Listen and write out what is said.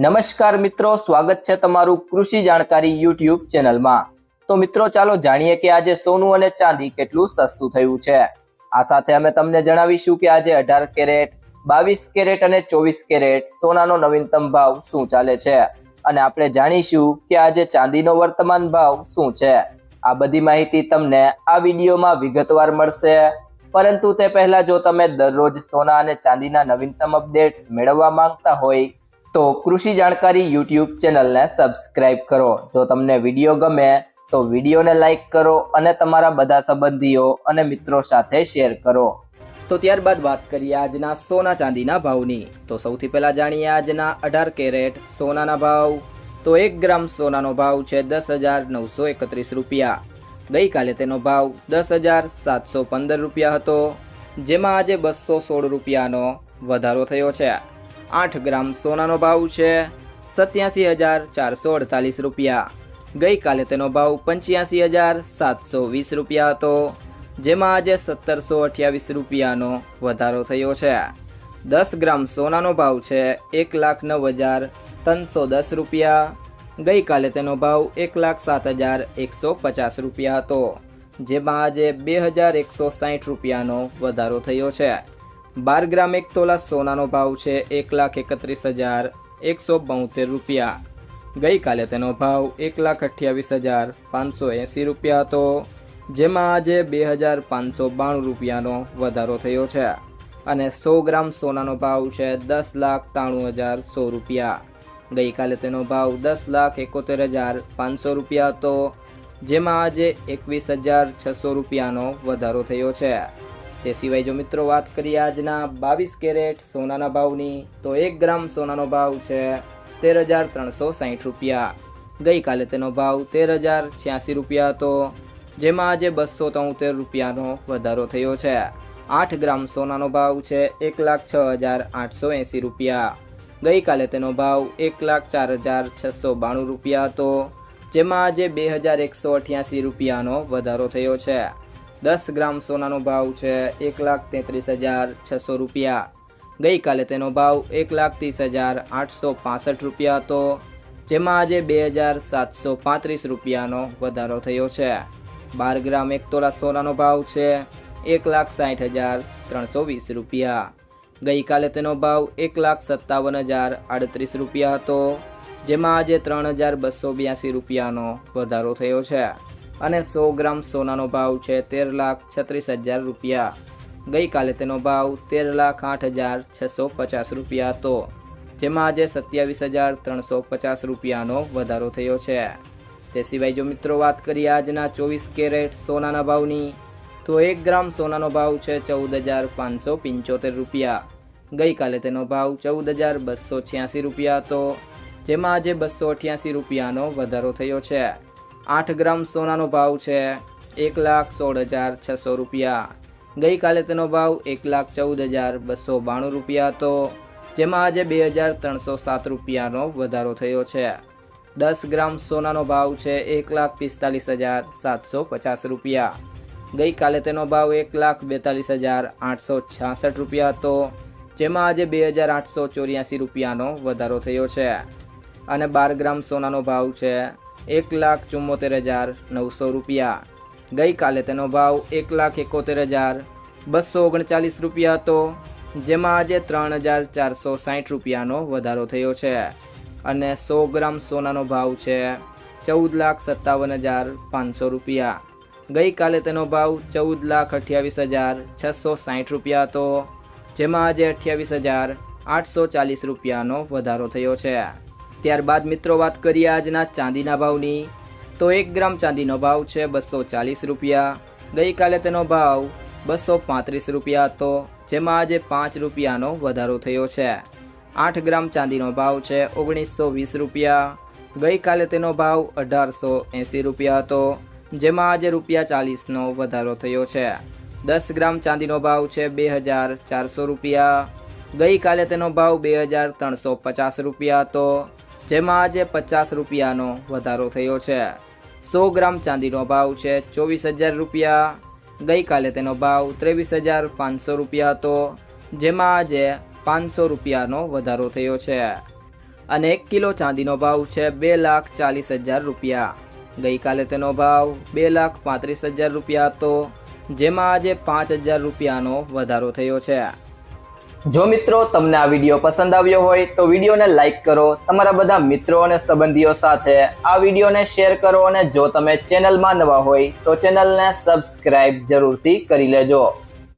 નમસ્કાર મિત્રો, સ્વાગત છે તમારું કૃષિ જાણકારી યુટ્યુબ ચેનલમાં। તો મિત્રો ચાલો જાણીએ કે આજે સોનું અને ચાંદી કેટલું સસ્તું થયું છે। આ સાથે અમે તમને જણાવીશું કે આજે 18 કેરેટ, 22 કેરેટ અને 24 કેરેટ સોનાનો નવીનતમ ભાવ શું ચાલે છે અને આપણે જાણીશું કે આજે ચાંદીનો વર્તમાન ભાવ શું છે। આ બધી માહિતી તમને આ વિડીયોમાં વિગતવાર મળશે, પરંતુ તે પહેલા જો તમે દરરોજ સોના અને ચાંદીના નવીનતમ અપડેટ્સ મેળવવા માંગતા હોય તો કૃષિ જાણકારી યુટ્યુબ ચેનલને સબસ્ક્રાઇબ કરો। જો તમને વિડીયો ગમે તો વિડીયોને લાઈક કરો અને તમારા બધા સંબંધીઓ અને મિત્રો સાથે શેર કરો। તો ત્યારબાદ વાત કરીએ આજના સોના ચાંદીના ભાવની। તો સૌથી પહેલા જાણીએ આજના 18 કેરેટ સોનાના ભાવ। તો 1 ગ્રામ સોનાનો ભાવ છે 10,931 રૂપિયા। ગઈકાલે તેનો ભાવ 10,715 રૂપિયા હતો, જેમાં આજે 216 રૂપિયાનો વધારો થયો છે। 8 ગ્રામ સોનાનો ભાવ છે 87,448 રૂપિયા। ગઈકાલે તેનો ભાવ 85,720 રૂપિયા હતો, જેમાં આજે 1,728 રૂપિયાનો વધારો થયો છે। 10 ગ્રામ સોનાનો ભાવ છે 1,09,310 રૂપિયા। ગઈકાલે તેનો ભાવ 1,07,150 રૂપિયા હતો, જેમાં આજે 2,160 રૂપિયાનો વધારો થયો છે। 12 ગ્રામ 1 તોલા સોનાનો ભાવ છે 1,31,172 રૂપિયા। ગઈકાલે તેનો ભાવ 1,28,580 રૂપિયા હતો, જેમાં આજે 2,592 રૂપિયાનો વધારો થયો છે। અને 100 ગ્રામ સોનાનો ભાવ છે 10,93,100 રૂપિયા। ગઈકાલે તેનો ભાવ 10,71,500 રૂપિયા હતો, જેમાં આજે 21,600 રૂપિયાનો વધારો થયો છે। તે સિવાય જો મિત્રો વાત કરીએ આજના 22 કેરેટ સોનાના ભાવની, તો 1 ગ્રામ સોનાનો ભાવ છે 13,360 રૂપિયા। ગઈકાલે તેનો ભાવ 13,086 રૂપિયા હતો, જેમાં આજે 273 રૂપિયાનો વધારો થયો છે। 8 ગ્રામ સોનાનો ભાવ છે 1,06,880 રૂપિયા। ગઈકાલે તેનો ભાવ 1,04,692 રૂપિયા હતો, જેમાં આજે 2,188 રૂપિયાનો વધારો થયો છે। 10 ગ્રામ સોનાનો ભાવ છે 1,33,600 રૂપિયા। ગઈકાલે તેનો ભાવ 1,30,865 રૂપિયા હતો, જેમાં આજે 2,735 રૂપિયાનો વધારો થયો છે। 12 ગ્રામ 1 તોલા સોનાનો ભાવ છે 1,60,320 રૂપિયા। ગઈકાલે તેનો ભાવ 1,57,038 રૂપિયા હતો, જેમાં આજે 3,282 રૂપિયાનો વધારો થયો છે। અને 100 ગ્રામ સોનાનો ભાવ છે 13,36,000 રૂપિયા। ગઈકાલે તેનો ભાવ 13,08,650 રૂપિયા હતો, જેમાં આજે 27,350 રૂપિયાનો વધારો થયો છે। તે સિવાય જો મિત્રો વાત કરીએ આજના 24 કેરેટ સોનાના ભાવની, તો 1 ગ્રામ સોનાનો ભાવ છે 14,575 રૂપિયા। ગઈકાલે તેનો ભાવ 14,286 રૂપિયા હતો, જેમાં આજે 288 રૂપિયાનો વધારો થયો છે। 8 ગ્રામ સોનાનો ભાવ છે 1,16,600 રૂપિયા। ગઈકાલે તેનો ભાવ 1,14,292 રૂપિયા હતો, જેમાં આજે 2,307 રૂપિયાનો વધારો થયો છે। 10 ગ્રામ સોનાનો ભાવ છે 1,45,750 રૂપિયા। ગઈકાલે તેનો ભાવ 1,42,866 રૂપિયા હતો, જેમાં આજે 2,884 રૂપિયાનો વધારો થયો છે। અને 12 ગ્રામ સોનાનો ભાવ છે 1,74,900 રૂપિયા। ગઈકાલે તેનો ભાવ 1,71,239 રૂપિયા હતો, જેમાં આજે 3,460 રૂપિયાનો વધારો થયો છે। અને 100 ગ્રામ સોનાનો ભાવ છે 14,57,500 રૂપિયા। ગઈકાલે તેનો ભાવ 14,28,660 રૂપિયા હતો, જેમાં આજે 28,840 રૂપિયાનો વધારો થયો છે। ત્યારબાદ મિત્રો વાત કરીએ આજના ચાંદીના ભાવની, તો 1 ગ્રામ ચાંદીનો ભાવ છે 240 રૂપિયા। ગઈકાલે તેનો ભાવ 235 રૂપિયા હતો, જેમાં આજે 5 રૂપિયાનો વધારો થયો છે। 8 ગ્રામ ચાંદીનો ભાવ છે 1,920 રૂપિયા। ગઈકાલે તેનો ભાવ 1,880 રૂપિયા હતો, જેમાં આજે ₹40નો વધારો થયો છે। 10 ગ્રામ ચાંદીનો ભાવ છે 2,400 રૂપિયા। ગઈકાલે તેનો ભાવ 2,350 રૂપિયા હતો, જેમાં આજે 50 રૂપિયાનો વધારો થયો છે। 100 ગ્રામ ચાંદીનો ભાવ છે 24,000 રૂપિયા। ગઈકાલે તેનો ભાવ 23,500 રૂપિયા હતો, જેમાં આજે 500 રૂપિયાનો વધારો થયો છે। અને 1 કિલો ચાંદીનો ભાવ છે 2,40,000 રૂપિયા। ગઈકાલે તેનો ભાવ 2,35,000 રૂપિયા હતો, જેમાં આજે 5,000 રૂપિયાનો વધારો થયો છે। જો મિત્રો તમને આ વિડીયો પસંદ આવ્યો હોય તો વિડીયોને લાઈક કરો, તમારા બધા મિત્રો અને સંબંધીઓ સાથે આ વિડીયોને શેર કરો અને જો તમે ચેનલમાં નવા હોય તો ચેનલને સબસ્ક્રાઇબ જરૂરથી કરી લેજો।